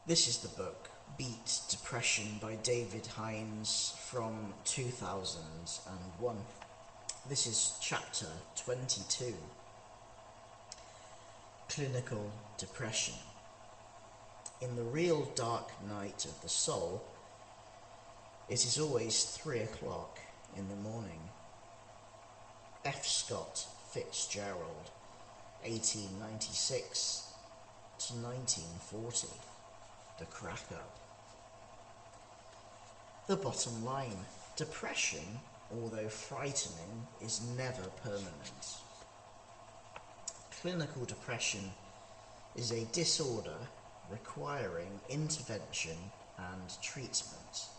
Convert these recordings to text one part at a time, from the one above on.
This is the book Beat Depression by David Hinds from 2001. This is chapter 22. Clinical Depression. In the real dark night of the soul, it is always 3 o'clock in the morning. F. Scott Fitzgerald, 1896 to 1940. The crack-up. The bottom line: depression, although frightening, is never permanent. Clinical depression is a disorder requiring intervention and treatment,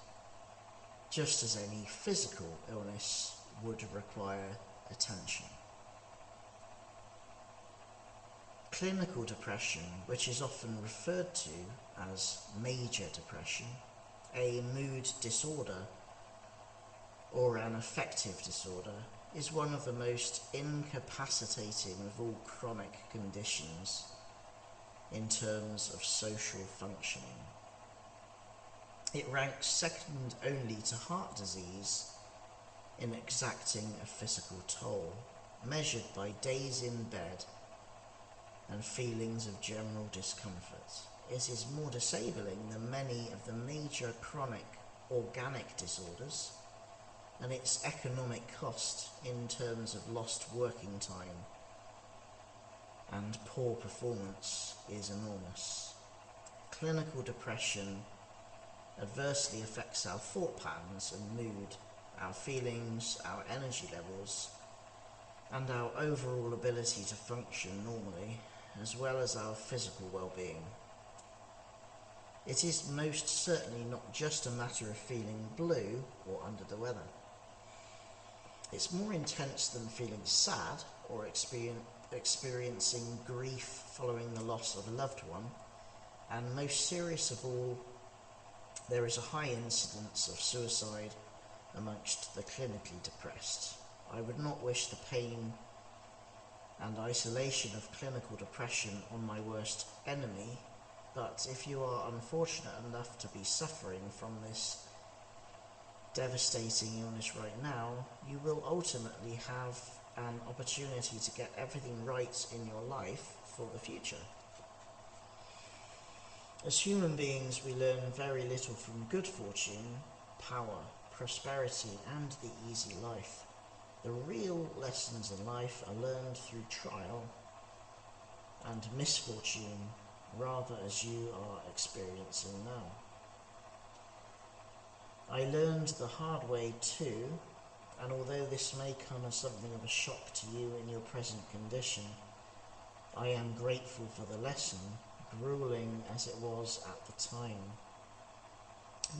just as any physical illness would require attention. Clinical depression, which is often referred to as major depression, a mood disorder, or an affective disorder, is one of the most incapacitating of all chronic conditions in terms of social functioning. It ranks second only to heart disease in exacting a physical toll, measured by days in bed and feelings of general discomfort. It is more disabling than many of the major chronic organic disorders, and its economic cost in terms of lost working time and poor performance is enormous. Clinical depression adversely affects our thought patterns and mood, our feelings, our energy levels, and our overall ability to function normally, as well as our physical well-being. It is most certainly not just a matter of feeling blue or under the weather. It's more intense than feeling sad or experiencing grief following the loss of a loved one, and most serious of all, there is a high incidence of suicide amongst the clinically depressed. I would not wish the pain and isolation of clinical depression on my worst enemy, but if you are unfortunate enough to be suffering from this devastating illness right now, you will ultimately have an opportunity to get everything right in your life for the future. As human beings, we learn very little from good fortune, power, prosperity, and the easy life. The real lessons in life are learned through trial and misfortune, rather as you are experiencing now. I learned the hard way too, and although this may come as something of a shock to you in your present condition, I am grateful for the lesson, grueling as it was at the time.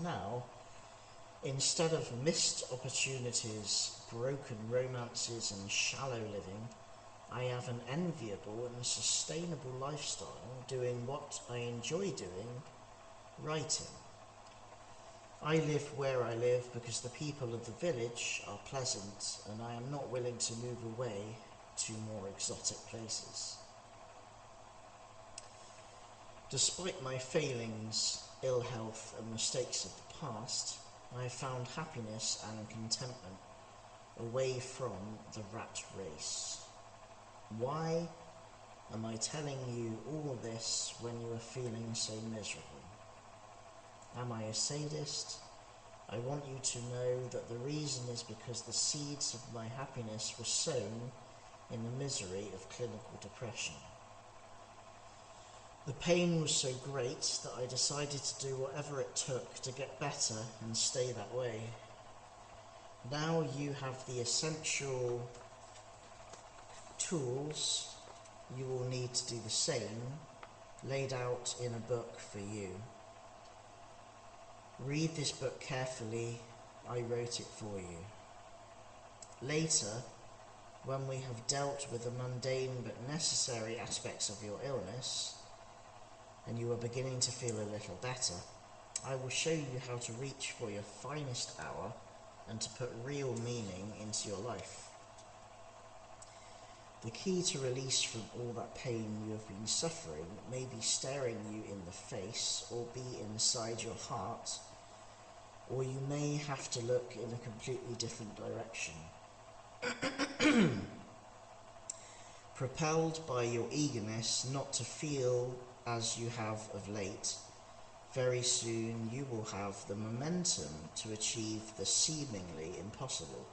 Now, instead of missed opportunities, broken romances, and shallow living, I have an enviable and sustainable lifestyle doing what I enjoy doing, writing. I live where I live because the people of the village are pleasant, and I am not willing to move away to more exotic places. Despite my failings, ill health, and mistakes of the past, I have found happiness and contentment away from the rat race. Why am I telling you all this when you are feeling so miserable? Am I a sadist? I want you to know that the reason is because the seeds of my happiness were sown in the misery of clinical depression. The pain was so great that I decided to do whatever it took to get better and stay that way. Now you have the essential tools you will need to do the same, laid out in a book for you. Read this book carefully. I wrote it for you. Later, when we have dealt with the mundane but necessary aspects of your illness, and you are beginning to feel a little better, I will show you how to reach for your finest hour and to put real meaning into your life. The key to release from all that pain you have been suffering may be staring you in the face or be inside your heart, or you may have to look in a completely different direction. Propelled by your eagerness not to feel as you have of late, very soon you will have the momentum to achieve the seemingly impossible,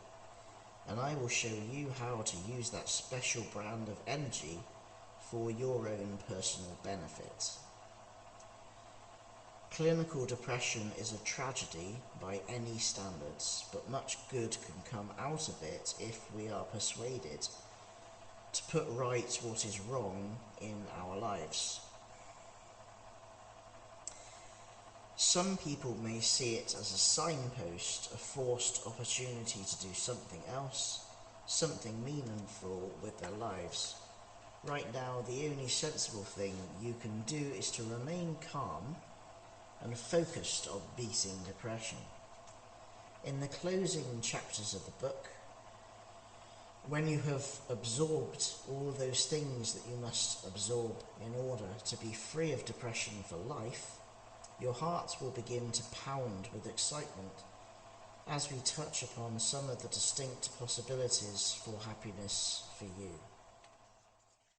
and I will show you how to use that special brand of energy for your own personal benefit. Clinical depression is a tragedy by any standards, but much good can come out of it if we are persuaded to put right what is wrong in our lives. Some people may see it as a signpost, a forced opportunity to do something else, something meaningful with their lives. Right now, the only sensible thing you can do is to remain calm and focused on beating depression. In the closing chapters of the book, when you have absorbed all those things that you must absorb in order to be free of depression for life, your heart will begin to pound with excitement as we touch upon some of the distinct possibilities for happiness for you.